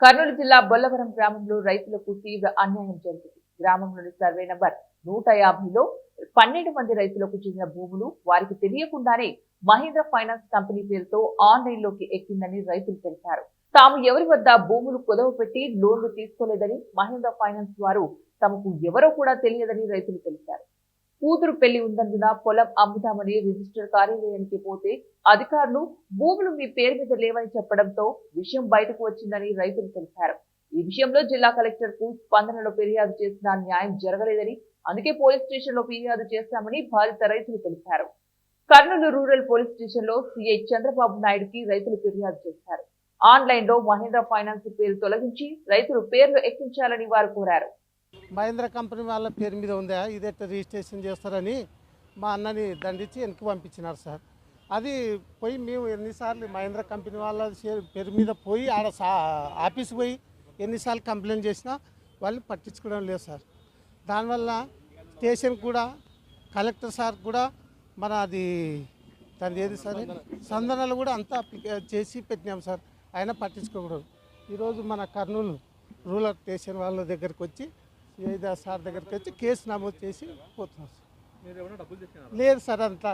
కర్నూలు జిల్లా బొల్లవరం గ్రామంలో రైతులకు తీవ్ర అన్యాయం జరిగింది. గ్రామంలోని సర్వే నంబర్ 150లో 12 మంది రైతులకు చెందిన భూములు వారికి తెలియకుండానే మహీంద్రా ఫైనాన్స్ కంపెనీ పేరుతో ఆన్లైన్ లోకి ఎక్కిందని రైతులు తెలిపారు. తాము ఎవరి వద్ద భూములు కుదవ పెట్టి లోన్లు తీసుకోలేదని, మహీంద్రా ఫైనాన్స్ వారు తమకు ఎవరో కూడా తెలియదని రైతులు తెలిపారు. కూతురు పెళ్లి ఉందన్నందున పొలం అమ్ముదామని రిజిస్టర్ కార్యాలయానికి పోతే అధికారులు భూములు మీ పేరు మీద లేవని చెప్పడంతో విషయం బయటకు వచ్చిందని రైతులు తెలిపారు. ఈ విషయంలో జిల్లా కలెక్టర్ కు స్పందనలో ఫిర్యాదు చేసినా న్యాయం జరగలేదని, అందుకే పోలీస్ స్టేషన్ లో ఫిర్యాదు చేశామని బాధిత రైతులు తెలిపారు. కర్నూలు రూరల్ పోలీస్ స్టేషన్ లో సిఐ చంద్రబాబు నాయుడుకి రైతులు ఫిర్యాదు చేశారు. ఆన్లైన్ లో మహీంద్రా ఫైనాన్స్ పేరు తొలగించి రైతులు పేర్లు ఎక్కించాలని వారు కోరారు. మహీంద్రా కంపెనీ వాళ్ళ పేరు మీద ఉందా, ఇదెట్లా రిజిస్ట్రేషన్ చేస్తారని మా అన్నని దండించి వెనక్కి పంపించినారు సార్. అది పోయి మేము ఎన్నిసార్లు మహీంద్రా కంపెనీ వాళ్ళ పేరు మీద పోయి ఆడ ఆఫీస్కి పోయి ఎన్నిసార్లు కంప్లైంట్ చేసినా వాళ్ళు పట్టించుకోవడం లేదు సార్. దానివల్ల స్టేషన్ కూడా కలెక్టర్ సార్ కూడా మన అది దాని ఏది సార్ సందనాలు కూడా అంతా చేసి పెట్టినాం సార్, అయినా పట్టించుకోకూడదు. ఈరోజు మన కర్నూలు రూరల్ స్టేషన్ వాళ్ళ దగ్గరికి వచ్చి ఏదో సార్ దగ్గరికి వచ్చి కేసు నమోదు చేసి పోతున్నాం సార్. లేదు సార్, అంతా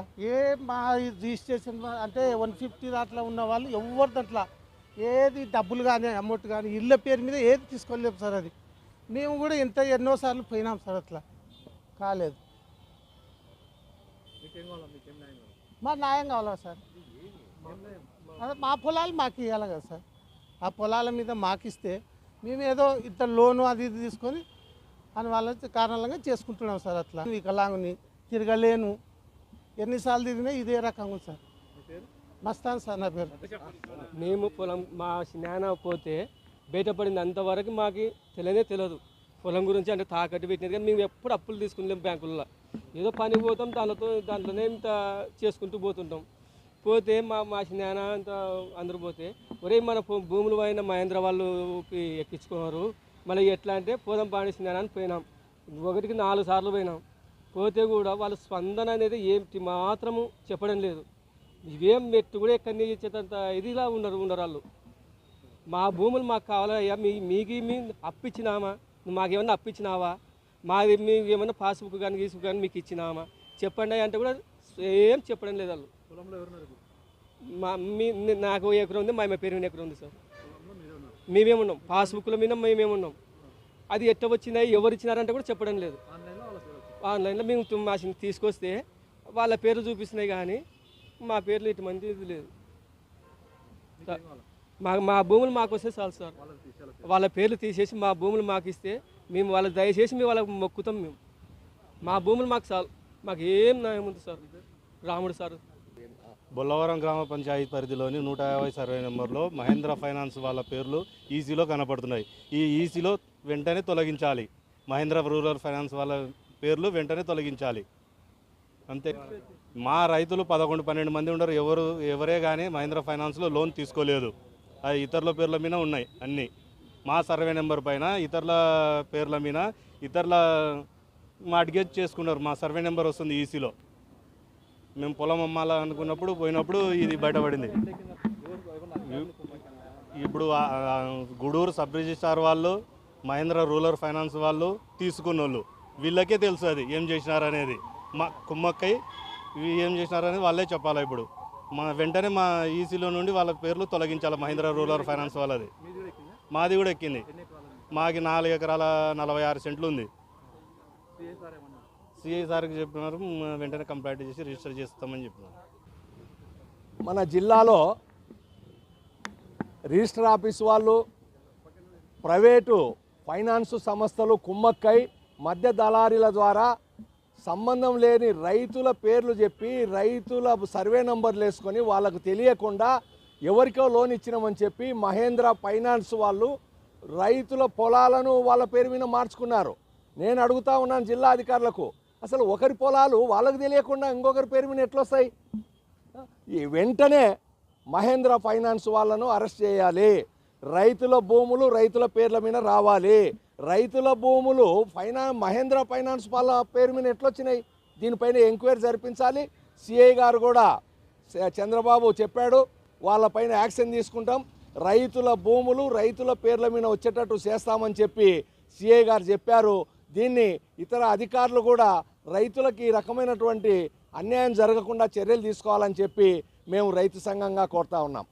మా రిజిస్ట్రేషన్ అంటే 150 దాంట్లో ఉన్న వాళ్ళు ఎవరి దాంట్లో ఏది డబ్బులు కానీ అమౌంట్ కానీ ఇళ్ళ పేరు మీద ఏది తీసుకోలేము సార్. అది మేము కూడా ఎన్నోసార్లు పోయినాం సార్, అట్లా కాలేదు. మా న్యాయం కావాలా సార్? అదే మా పొలాలు మాకు ఇవ్వాలి కదా సార్. ఆ పొలాల మీద మాకిస్తే మేము ఏదో ఇంత లోను అది ఇది తీసుకొని అని వాళ్ళ కారణంగా చేసుకుంటున్నాం సార్. అట్లా వికలాంగుని తిరగలేను, ఎన్నిసార్లు తిరిగినా ఇదే రకంగా ఉంది సార్. మస్తాన్ సార్ నా పేరు. మేము పొలం మా నాన్న పోతే బయటపడింది అంతవరకు మాకు తెలియదు పొలం గురించి. అంటే తాకట్టు పెట్టినది కానీ మేము ఎప్పుడు అప్పులు తీసుకునేలేము బ్యాంకుల్లో. ఏదో పని పోతాం, దాంట్లోనే ఇంత చేసుకుంటూ పోతుంటాం. పోతే మా నాన్న అంత అందరూ పోతే ఒరే మన భూములు పైన మహేంద్ర వాళ్ళకి ఎక్కించుకున్నారు, మళ్ళీ ఎట్లా అంటే పోదాం పాడేసినాను అని పోయినాం. 1కి 4 సార్లు పోయినాం. పోతే కూడా వాళ్ళ స్పందన అనేది ఏమి మాత్రము చెప్పడం లేదు. ఇవేం మెట్టు కూడా ఎక్కడిని ఇచ్చేటంత ఇదిలా ఉన్నారు వాళ్ళు. మా భూములు మాకు కావాలయ్యా, మీకు అప్పిచ్చినామా, నువ్వు మాకేమన్నా అప్పిచ్చినావా, మాది మీకు ఏమన్నా పాస్బుక్ కానీ గీసుకు కానీ మీకు ఇచ్చినామా చెప్పండి అంటే కూడా ఏం చెప్పడం లేదు వాళ్ళు. నాకు ఎకరం ఉంది, మా పేరు మీద ఎకరం ఉంది సార్. మేమేమున్నాం పాస్బుక్ల మీద మేమేమున్నాం, అది ఎట్ట వచ్చినాయి ఎవరు ఇచ్చినారంటే కూడా చెప్పడం లేదు. ఆన్లైన్లో మేము మాసిని తీసుకొస్తే వాళ్ళ పేర్లు చూపిస్తున్నాయి కానీ మా పేర్లు ఇటువంటి ఇది లేదు. మా భూములు మాకు వస్తే చాలు సార్. వాళ్ళ పేర్లు తీసేసి మా భూములు మాకు ఇస్తే మేము వాళ్ళకి దయచేసి మేము వాళ్ళకి మొక్కుతాం. మేము మా భూములు మాకు చాలు, మాకు ఏం న్యాయం ఉంది సార్. రాముడు సార్. బొల్లవరం గ్రామ పంచాయతీ పరిధిలోని 150 సర్వే నెంబర్లో మహేంద్ర ఫైనాన్స్ వాళ్ళ పేర్లు ఈసీలో కనపడుతున్నాయి. ఈ ఈసీలో వెంటనే తొలగించాలి. మహేంద్ర రూరల్ ఫైనాన్స్ వాళ్ళ పేర్లు వెంటనే తొలగించాలి అంతే. మా రైతులు 11-12 మంది ఉండరు, ఎవరే కానీ మహేంద్ర ఫైనాన్స్లో లోన్ తీసుకోలేదు. అది ఇతరుల పేర్ల మీద ఉన్నాయి అన్నీ. మా సర్వే నెంబర్ పైన ఇతరుల పేర్ల మీద ఇతరుల మార్ట్గేజ్ చేసుకున్నారు. మా సర్వే నెంబర్ వస్తుంది ఈసీలో. మేము పొలం అమ్మాలనుకున్నప్పుడు పోయినప్పుడు ఇది బయటపడింది. ఇప్పుడు గూడూరు సబ్ రిజిస్ట్రార్ వాళ్ళు, మహేంద్ర రూరల్ ఫైనాన్స్ వాళ్ళు తీసుకున్న వాళ్ళు వీళ్ళకే తెలుసు అది ఏం చేసినారనేది. మా కుమ్మక్కై ఇవి ఏం చేసినారనేది వాళ్ళే చెప్పాలి. ఇప్పుడు వెంటనే మా ఈసీలో నుండి వాళ్ళ పేర్లు తొలగించాలి. మహేంద్ర రూరల్ ఫైనాన్స్ వాళ్ళది. మాది కూడా ఎక్కింది. మాకి 4 ఎకరాల 46 సెంట్లు ఉంది. సిఐ సార్కి చెప్పినారు, వెంటనే కంప్లైంట్ చేసి రిజిస్టర్ చేస్తామని చెప్పినారు. మన జిల్లాలో రిజిస్టర్ ఆఫీస్ వాళ్ళు, ప్రైవేటు ఫైనాన్స్ సంస్థలు కుమ్మక్కై మధ్య దళారీల ద్వారా సంబంధం లేని రైతుల పేర్లు చెప్పి రైతుల సర్వే నంబర్లు వేసుకొని వాళ్ళకు తెలియకుండా ఎవరికో లోన్ ఇచ్చినామని చెప్పి మహేంద్ర ఫైనాన్స్ వాళ్ళు రైతుల పొలాలను వాళ్ళ పేరు మీద మార్చుకున్నారు. నేను అడుగుతా ఉన్నాను జిల్లా అధికారులకు, అసలు ఒకరి పొలాలు వాళ్ళకు తెలియకుండా ఇంకొకరి పేరు మీద ఎట్లొస్తాయి? వెంటనే మహేంద్ర ఫైనాన్స్ వాళ్ళను అరెస్ట్ చేయాలి. రైతుల భూములు రైతుల పేర్ల మీద రావాలి. రైతుల భూములు మహేంద్ర ఫైనాన్స్ వాళ్ళ పేరు మీద ఎట్లొచ్చినాయి? దీనిపైన ఎంక్వైరీ జరిపించాలి. సిఐ గారు కూడా చంద్రబాబు చెప్పాడు, వాళ్ళపైన యాక్షన్ తీసుకుంటాం. రైతుల భూములు రైతుల పేర్ల మీద వచ్చేటట్టు చేస్తామని చెప్పి సిఐ గారు చెప్పారు. దీన్ని ఇతర అధికారులు కూడా రైతులకి ఈ రకమైనటువంటి అన్యాయం జరగకుండా చర్యలు తీసుకోవాలని చెప్పి మేము రైతు సంఘంగా కోరుతా ఉన్నాం.